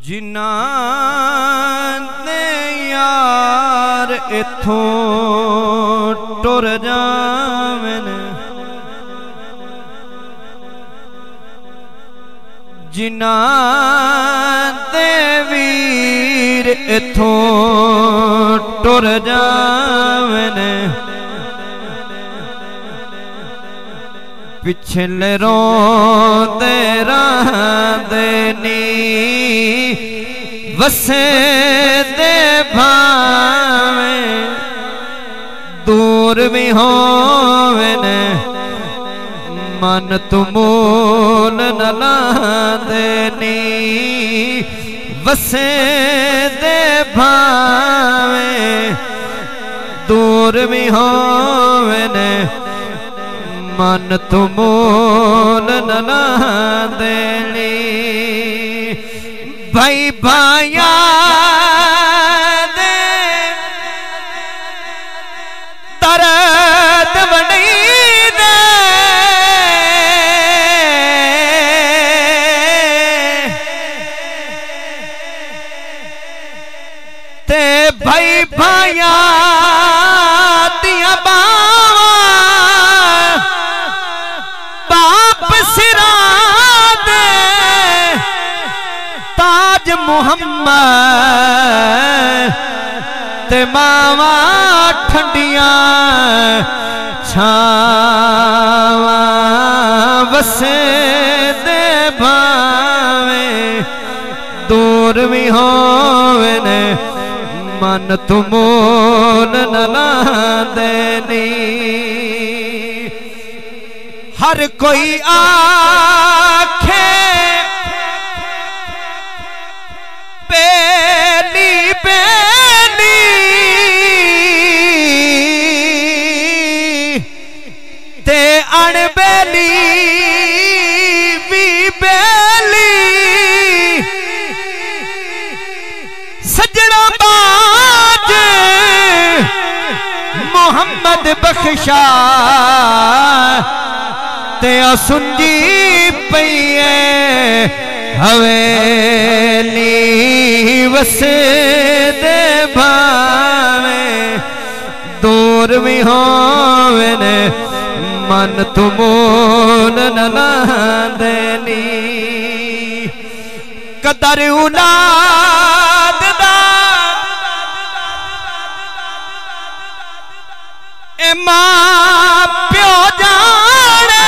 जिन्हां ने यार इथों टुर जावन, जिन्हां दे वीर इथों टुर जावन, पिछले रोंदे रहंदे नी वसे दे भावें दूर भी होवन, मन तुमूल न लांदे नी वसे दे भावें दूर भी होवन, मन तुमूल न लांदे नी। भाई भाया दे दर्द वड़ी दे, ते भाई भाया दिया बावा बाप सिरा दे, ताज मुहम्मद ते मावा ठंडिया छावा वसे दे भावें दूर भी होवन, मन तुमूल न लांदे नी। हर कोई आखे बेली बेली, ते अणबेली भी बेली, सजना बाज मोहम्मद बख्शा ते सुनजी पईए हवेली वसे दे भावें दूर भी होवन, मन तुमूल न लांदे नी। कदर औलाद दा ए मां प्यो जाने,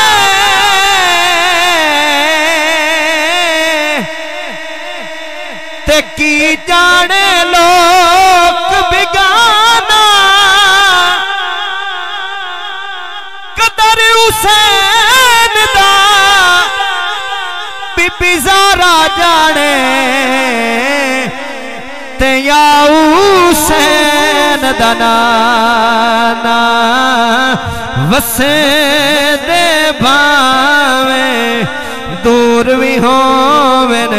ते की जाने लोक बिगाना। कदर हुसैन दा बीबी ज़ारा जाने, ते या हुसैन दा नाना वसे दे भावें दूर भी होवन,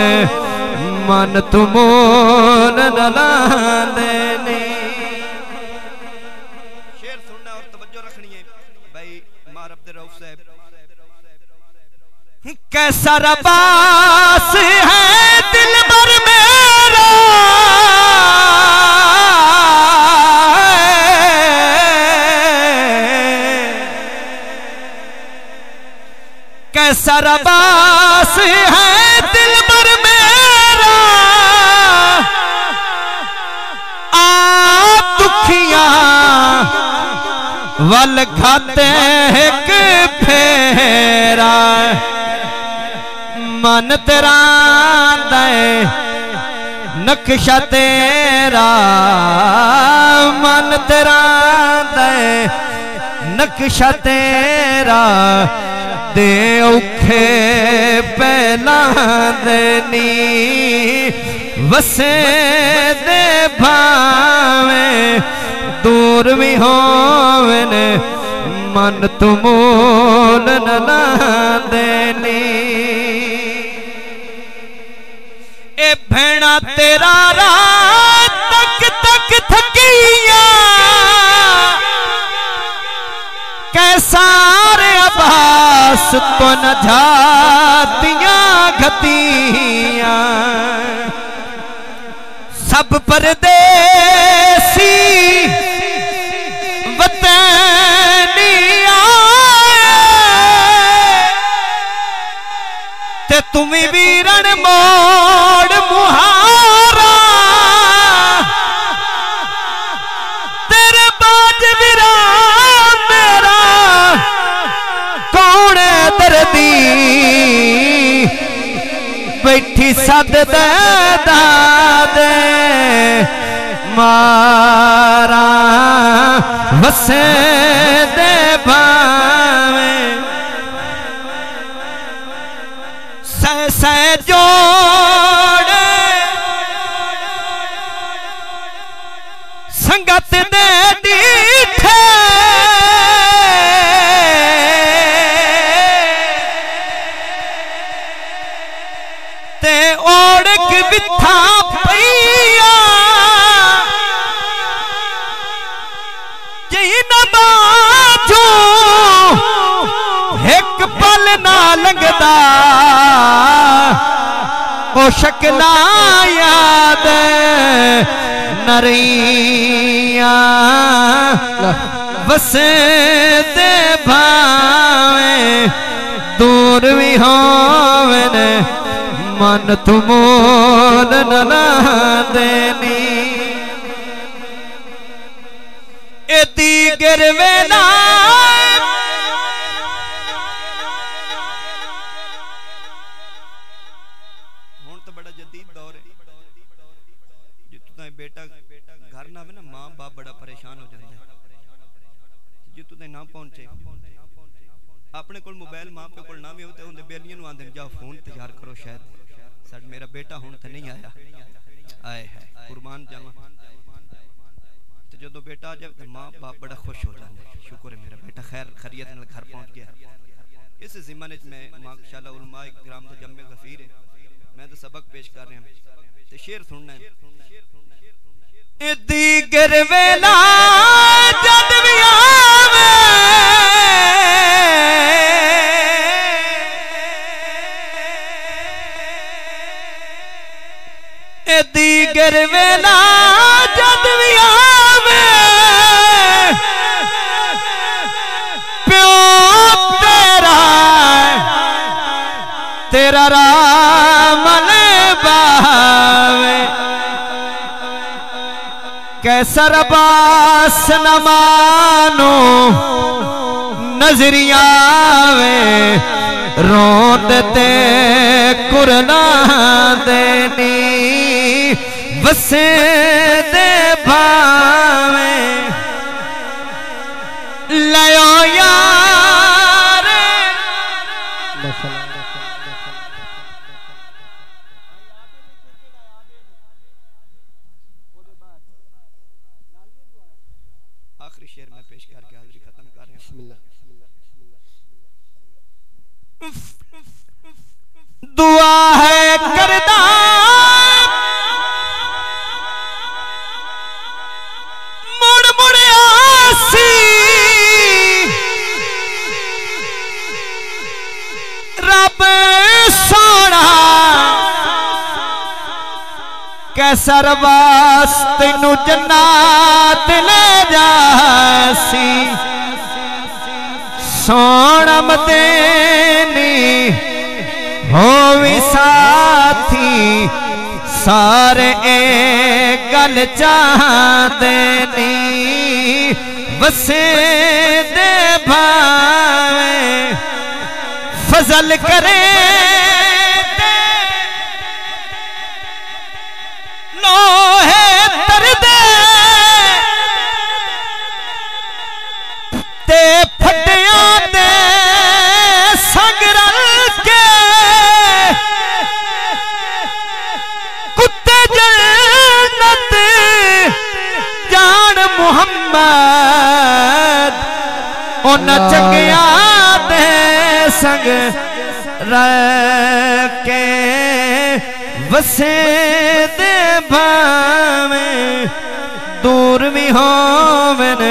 मन तुमूल न लांदे नी। शेर सुनना और तवज्जो रखनी है भाई मार अब्दुल रऊफ साहब। कैसा रबास है दिल भर मेरा, कैसा रबास है दिल भर मेरा, आप दुखिया वल खाते एक फेरा, मन तेरा दे नक्शा तेरा, मन तेरा दे नक्शा तेरा, दे औखे पहला देनी वसे दे भावें दूर भी होवन, मन तुमूल न लांदे नी। ए भेड़ा तेरा रात तक तक थकिया, कैसा रे अबा तो न जातियां घतियां सब परदेसी वतनी आए ते तुम्हें वीरन मोड़ मुहारा तेरे बाज वीरा मेरा कौन दर्दी बैठी सद दे दादे मारा वसे दे भावे सै जोड़े संगत दे दीठे ते ओढ़ बिथा पैया जी न बाजू एक पल ना लंघदा ओ शकला याद नरिया वसे दे भावे दूर भी होवन मन तुमोल न देनी एदी गिरवेला बेटा घर ना में ना मां बाप बड़ा परेशान हो जाता है जे तू ना पहुंचे अपने कोल मोबाइल मां पे कोल ना भी होते उनके बेलियां नु आंदे जाओ फोन तैयार करो शायद सड मेरा बेटा हुन ते नहीं आया आए है कुर्बान जावा तो जदों बेटा आ जाए तो मां बाप बड़ा खुश हो जाते शुक्र है मेरा बेटा खैर खैरियत नाल घर पहुंच गया इस ज़माने में माशाअल्लाह उलमा इकराम दे जम्मे गफीर है मैं तो सबक पेश कर रहा हूं ते शेर सुनना है इदी गिरवेला जद भी आवे इदी गिरवेला जद भी आवे प्यो तेरा राम बावे कैसर बास न मानो नजरिया वे रोंदते कुरना देनी वसे दे भावे लयो यार आखिरी शेर में पेश करके हाजिरी खत्म कर रहे हैं। दुआ है करदा मुड़ मुड़ आसी रब सोना कैसर वास तैनू जन्नत ले जासी सोना मदेनी हो भी साथी सारे एक गल चाहते नी वसे दे भावे फजल करे लोहे तर दे ते फटिया दे संग रल के कुत्ते जन्नत जान मुहम्मद उन चंगिया दे संग रह के वसे दे भावे दूर भी होवन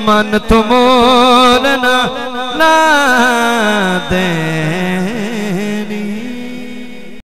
मन तुमोल ना दें